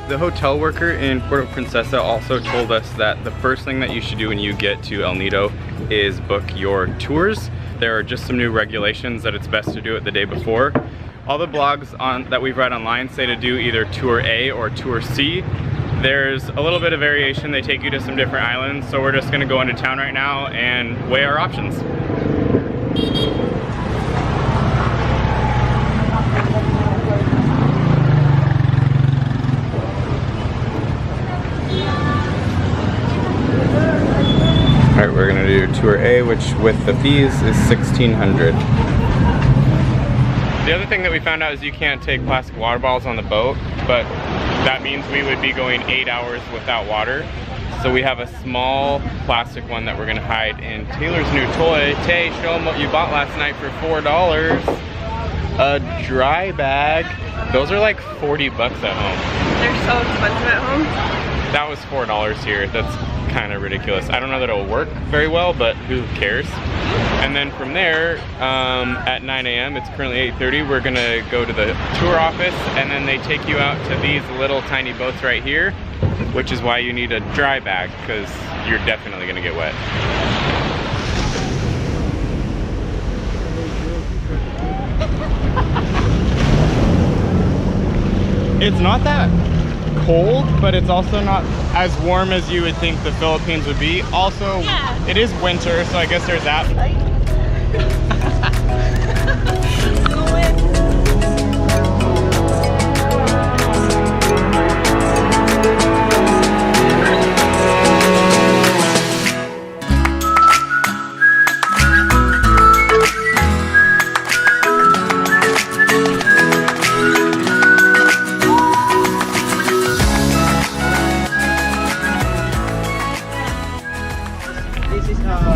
The hotel worker in Puerto Princesa also told us that the first thing that you should do when you get to El Nido is book your tours. There are just some new regulations that it's best to do it the day before. All the blogs that we've read online say to do either Tour A or Tour C. There's a little bit of variation. They take you to some different islands, so we're just gonna go into town right now and weigh our options. All right, we're gonna do Tour A, which with the fees is $1,600. The other thing that we found out is you can't take plastic water bottles on the boat, but that means we would be going 8 hours without water. So we have a small plastic one that we're gonna hide in Taylor's new toy. Tay, show them what you bought last night for $4. A dry bag. Those are like 40 bucks at home. They're so expensive at home. That was $4 here. That's kind of ridiculous. I don't know that it'll work very well, but who cares? And then from there, at 9 a.m., it's currently 8:30, we're gonna go to the tour office, and then they take you out to these little tiny boats right here, which is why you need a dry bag, because you're definitely gonna get wet. It's not that cold, but it's also not as warm as you would think the Philippines would be. Also, yeah. It is winter, so I guess there's that.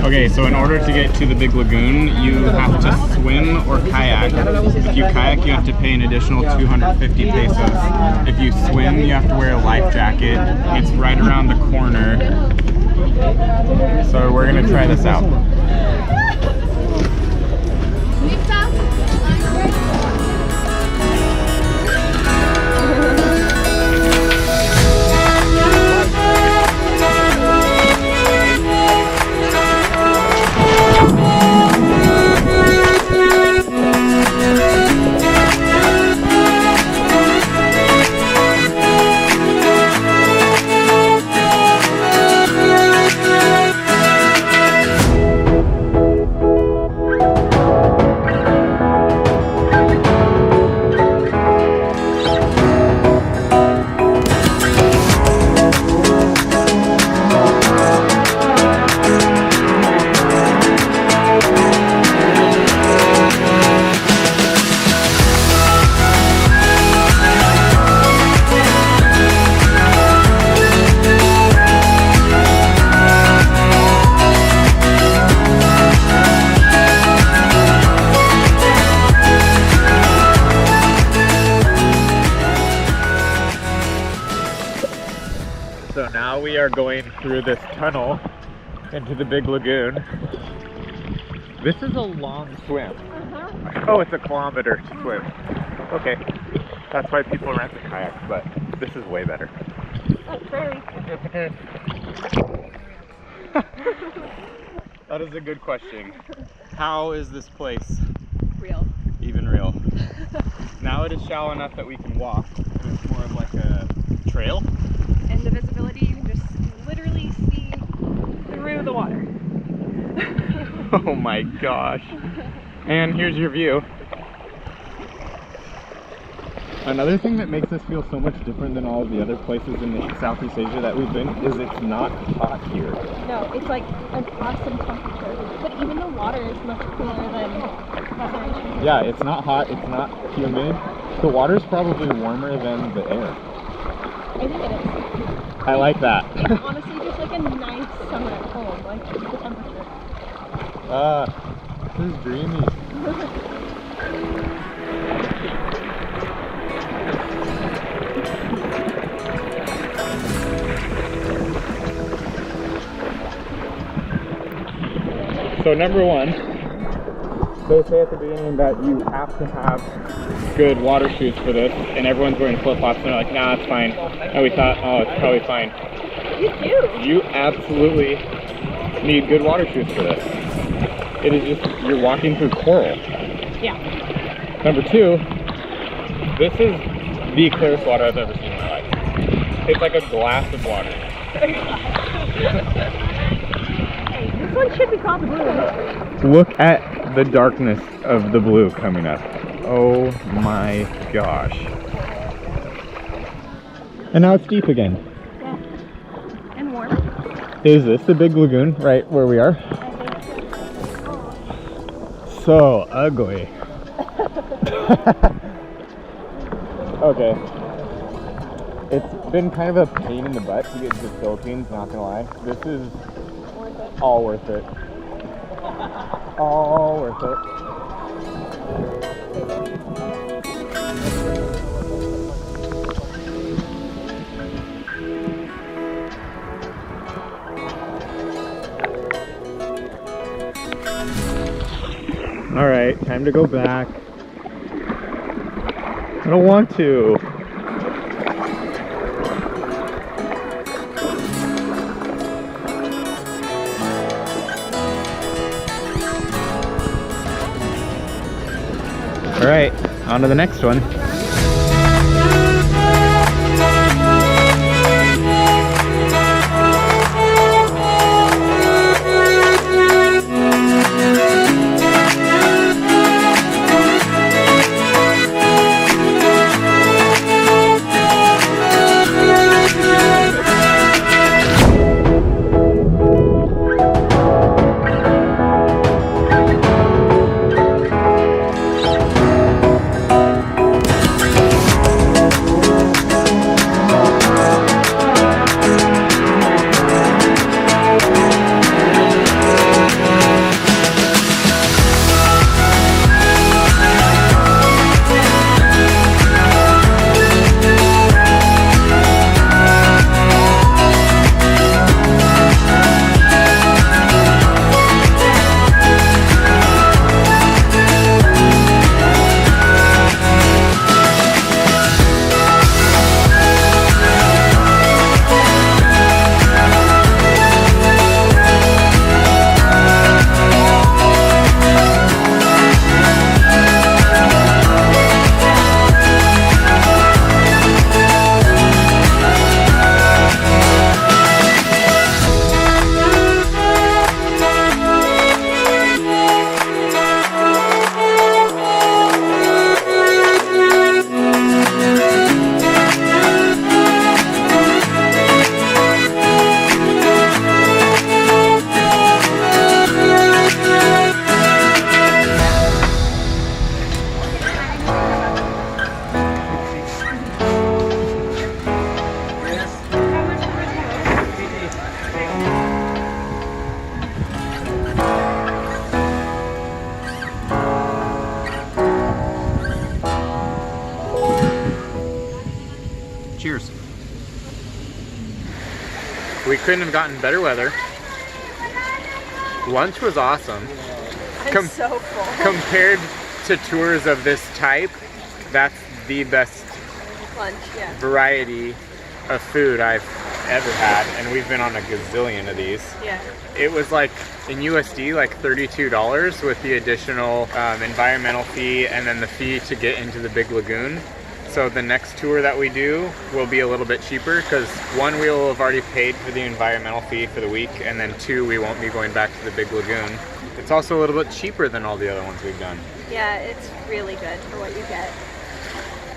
Okay, so in order to get to the big lagoon, you have to swim or kayak. If you kayak, you have to pay an additional 250 pesos. If you swim, you have to wear a life jacket. It's right around the corner. So we're gonna try this out. So now we are going through this tunnel into the big lagoon. This is a long swim. Oh, it's a kilometer to swim. Okay, that's why people rent the kayaks, but this is way better. That's very. That is a good question. How is this place Real. even real? Now it is shallow enough that we can walk. It's more of like a trail. And the visibility, you can just literally see through the water. Oh my gosh. And here's your view. Another thing that makes us feel so much different than all of the other places in Southeast Asia that we've been is it's not hot here. No, it's like an awesome temperature. But even the water is much cooler than other Asian. Yeah, it's not hot, it's not humid. The water's probably warmer than the air. I think it is. I like that. It's honestly just like a nice summer at home, like just the temperature. This is dreamy. So number one, They say at the beginning that you have to have good water shoes for this, and everyone's wearing flip-flops, and they're like, nah, it's fine. And we thought, oh, it's probably fine. You do. You absolutely need good water shoes for this. It is just, you're walking through coral. Yeah. Number two, this is the clearest water I've ever seen in my life. It's like a glass of water. This one should be called the blue. Look at the darkness of the blue coming up. Oh my gosh. And now it's deep again. Yeah. And warm. Is this the big lagoon right where we are? I think so. So ugly. Okay. It's been kind of a pain in the butt to get to the Philippines, not gonna lie. This is all worth it. All worth it. All right, time to go back. I don't want to. All right, on to the next one. Cheers. We couldn't have gotten better weather. Lunch was awesome. I'm so full. Compared to tours of this type, that's the best Lunch, yeah. variety of food I've ever had, and we've been on a gazillion of these. Yeah. It was like, in USD, like $32 with the additional environmental fee and then the fee to get into the big lagoon. So the next tour that we do will be a little bit cheaper because one, we will have already paid for the environmental fee for the week, and then two, we won't be going back to the big lagoon. It's also a little bit cheaper than all the other ones we've done. Yeah, it's really good for what you get.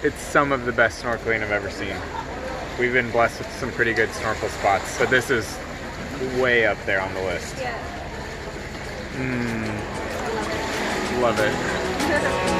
It's some of the best snorkeling I've ever seen. We've been blessed with some pretty good snorkel spots, but this is way up there on the list. Yeah. Love it.